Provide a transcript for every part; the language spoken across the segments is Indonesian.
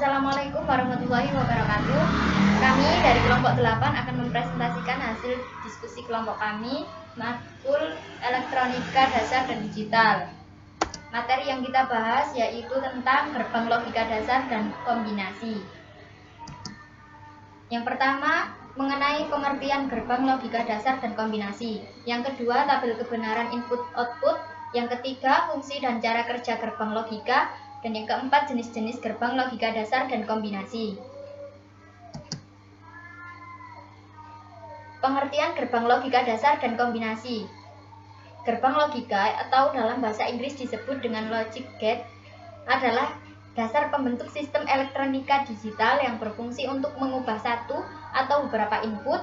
Assalamualaikum warahmatullahi wabarakatuh. Kami dari kelompok 8 akan mempresentasikan hasil diskusi kelompok kami, matkul elektronika dasar dan digital. Materi yang kita bahas yaitu tentang gerbang logika dasar dan kombinasi. Yang pertama, mengenai pengertian gerbang logika dasar dan kombinasi. Yang kedua, tabel kebenaran input-output. Yang ketiga, fungsi dan cara kerja gerbang logika. Dan yang keempat, jenis-jenis gerbang logika dasar dan kombinasi. Pengertian gerbang logika dasar dan kombinasi. Gerbang logika atau dalam bahasa Inggris disebut dengan logic gate adalah dasar pembentuk sistem elektronika digital yang berfungsi untuk mengubah satu atau beberapa input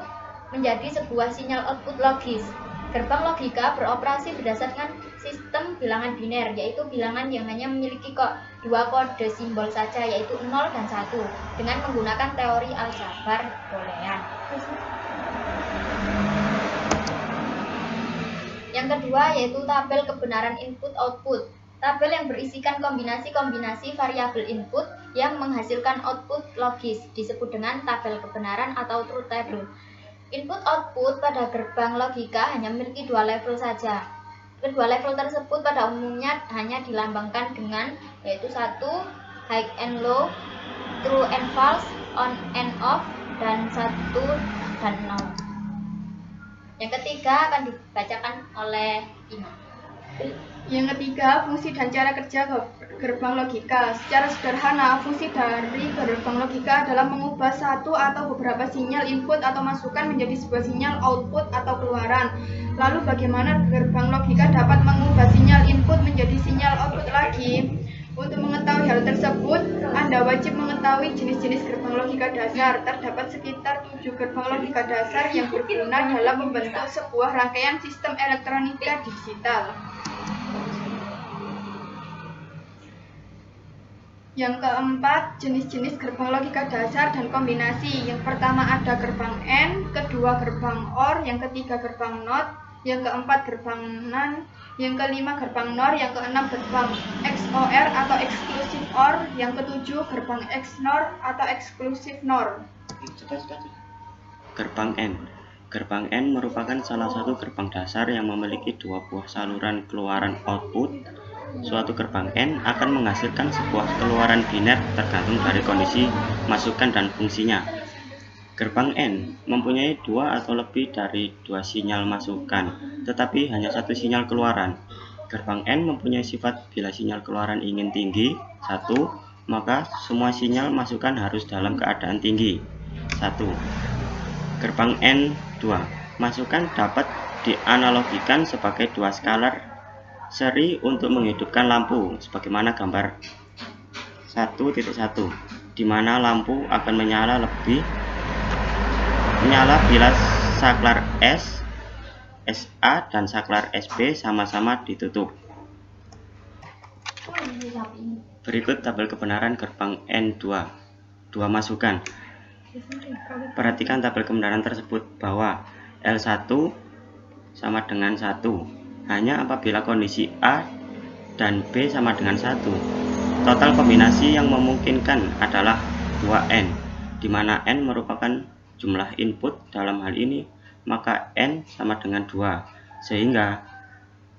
menjadi sebuah sinyal output logis. Gerbang logika beroperasi berdasarkan sistem bilangan biner, yaitu bilangan yang hanya memiliki dua kode simbol saja, yaitu 0 dan 1, dengan menggunakan teori aljabar boolean. Yang kedua yaitu tabel kebenaran input-output. Tabel yang berisikan kombinasi-kombinasi variabel input yang menghasilkan output logis disebut dengan tabel kebenaran atau truth table. Input-output pada gerbang logika hanya memiliki dua level saja. Kedua level tersebut pada umumnya hanya dilambangkan dengan yaitu 1 high and low, true and false, on and off, dan 1 dan 0. Yang ketiga akan dibacakan oleh Ina. Yang ketiga, fungsi dan cara kerja gerbang logika. Secara sederhana, fungsi dari gerbang logika adalah mengubah satu atau beberapa sinyal input atau masukan menjadi sebuah sinyal output atau keluaran. Lalu bagaimana gerbang logika dapat mengubah sinyal input menjadi sinyal output lagi? Untuk mengetahui hal tersebut, Anda wajib mengetahui jenis-jenis gerbang logika dasar. Terdapat sekitar 7 gerbang logika dasar yang berguna dalam membentuk sebuah rangkaian sistem elektronika digital. Yang keempat, jenis-jenis gerbang logika dasar dan kombinasi. Yang pertama ada gerbang AND, kedua gerbang OR, yang ketiga gerbang NOT, yang keempat gerbang NAND, yang kelima gerbang NOR, yang keenam gerbang XOR atau exclusive OR, yang ketujuh gerbang XNOR atau exclusive NOR. Gerbang AND. Gerbang AND merupakan salah satu gerbang dasar yang memiliki dua buah saluran keluaran output. Suatu gerbang AND akan menghasilkan sebuah keluaran biner tergantung dari kondisi masukan dan fungsinya. Gerbang AND mempunyai dua atau lebih dari dua sinyal masukan, tetapi hanya satu sinyal keluaran. Gerbang AND mempunyai sifat bila sinyal keluaran ingin tinggi, 1, maka semua sinyal masukan harus dalam keadaan tinggi, 1. Gerbang AND 2. Masukan dapat dianalogikan sebagai dua skalar seri untuk menghidupkan lampu sebagaimana gambar 1.1, di mana lampu akan menyala bila saklar S, SA, dan saklar SB sama-sama ditutup. Berikut tabel kebenaran gerbang N2, dua masukan. Perhatikan tabel kebenaran tersebut bahwa L1 sama dengan 1 hanya apabila kondisi A dan B sama dengan 1. Total kombinasi yang memungkinkan adalah 2N, di mana N merupakan jumlah input dalam hal ini, maka N sama dengan 2, sehingga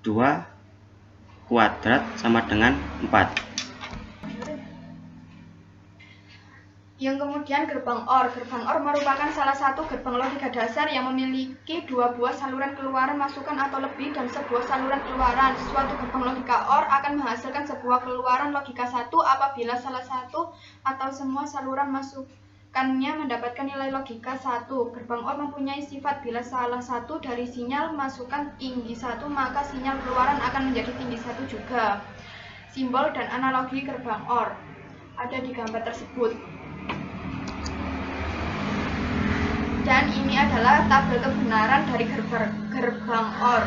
2 kuadrat sama dengan 4. Yang kemudian gerbang OR. Gerbang OR merupakan salah satu gerbang logika dasar yang memiliki dua buah saluran keluaran masukan atau lebih dan sebuah saluran keluaran. Suatu gerbang logika OR akan menghasilkan sebuah keluaran logika 1 apabila salah satu atau semua saluran masukannya mendapatkan nilai logika 1. Gerbang OR mempunyai sifat bila salah satu dari sinyal masukan tinggi 1, maka sinyal keluaran akan menjadi tinggi 1 juga. Simbol dan analogi gerbang OR ada di gambar tersebut. Dan ini adalah tabel kebenaran dari gerbang OR.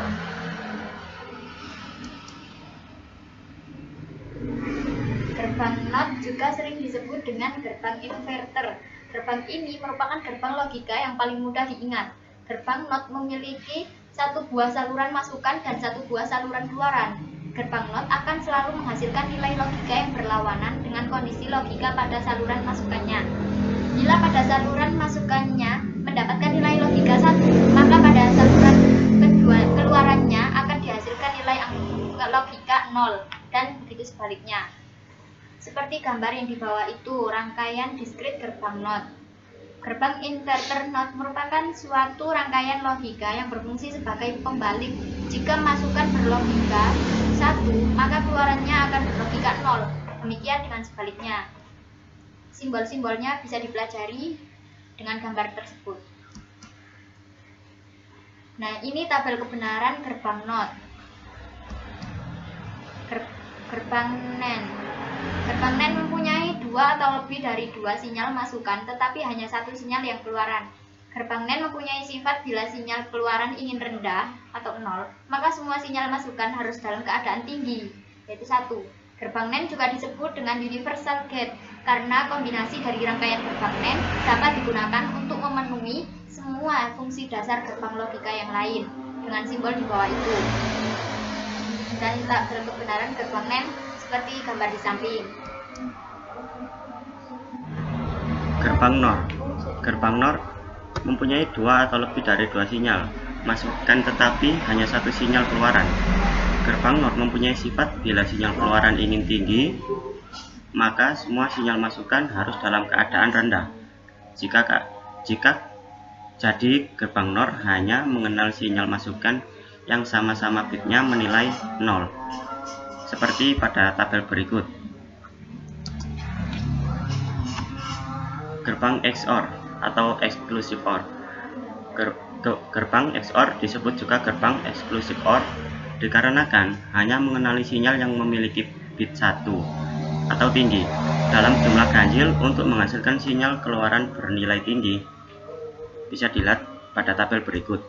Gerbang NOT juga sering disebut dengan gerbang inverter. Gerbang ini merupakan gerbang logika yang paling mudah diingat. Gerbang NOT memiliki satu buah saluran masukan dan satu buah saluran keluaran. gerbang NOT akan selalu menghasilkan nilai logika yang berlawanan dengan kondisi logika pada saluran masukannya. Bila pada saluran masukannya mendapatkan nilai logika 1, maka pada saluran kedua keluarannya akan dihasilkan nilai logika 0, dan begitu sebaliknya. Seperti gambar yang di bawah itu, rangkaian diskrit gerbang NOT. Gerbang inverter NOT merupakan suatu rangkaian logika yang berfungsi sebagai pembalik. Jika masukan berlogika 1, maka keluarannya akan berlogika 0. Demikian dengan sebaliknya. Simbol-simbolnya bisa dipelajari dengan gambar tersebut. Nah, ini tabel kebenaran gerbang NOT. Gerbang NAND. Gerbang NAND mempunyai 2 atau lebih dari 2 sinyal masukan, tetapi hanya 1 sinyal yang keluaran. Gerbang NAND mempunyai sifat bila sinyal keluaran ingin rendah atau 0, maka semua sinyal masukan harus dalam keadaan tinggi, yaitu 1. Gerbang NAND juga disebut dengan universal gate, karena kombinasi dari rangkaian gerbang NAND dapat digunakan untuk memenuhi semua fungsi dasar gerbang logika yang lain, dengan simbol di bawah itu. Dan tabel kebenaran gerbang NAND seperti gambar di samping. Gerbang NOR. Gerbang NOR mempunyai 2 atau lebih dari 2 sinyal masukan, tetapi hanya 1 sinyal keluaran. Gerbang NOR mempunyai sifat bila sinyal keluaran ingin tinggi, maka semua sinyal masukan harus dalam keadaan rendah. Jadi gerbang NOR hanya mengenal sinyal masukan yang sama-sama bitnya menilai 0. Seperti pada tabel berikut. Gerbang XOR atau Exclusive OR. Gerbang XOR disebut juga gerbang Exclusive OR dikarenakan hanya mengenali sinyal yang memiliki bit 1 atau tinggi dalam jumlah ganjil untuk menghasilkan sinyal keluaran bernilai tinggi. Bisa dilihat pada tabel berikut.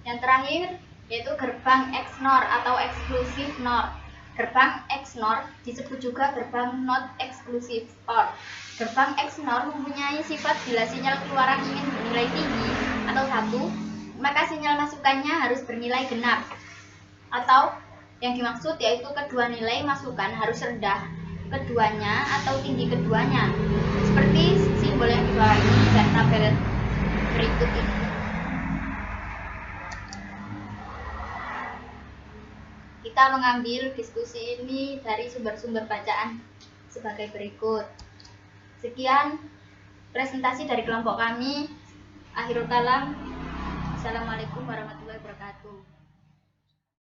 Yang terakhir yaitu gerbang XNOR atau Exclusive NOR. Gerbang XNOR disebut juga gerbang Not Exclusive OR. Gerbang XNOR mempunyai sifat bila sinyal keluaran ingin bernilai tinggi atau 1, maka sinyal masukannya harus bernilai genap. Atau yang dimaksud yaitu kedua nilai masukan harus rendah keduanya atau tinggi keduanya. Seperti simbol yang di bawah ini dan tabel berikut ini. Kita mengambil diskusi ini dari sumber-sumber bacaan sebagai berikut. Sekian presentasi dari kelompok kami. Akhirul kalam. Assalamualaikum warahmatullahi wabarakatuh.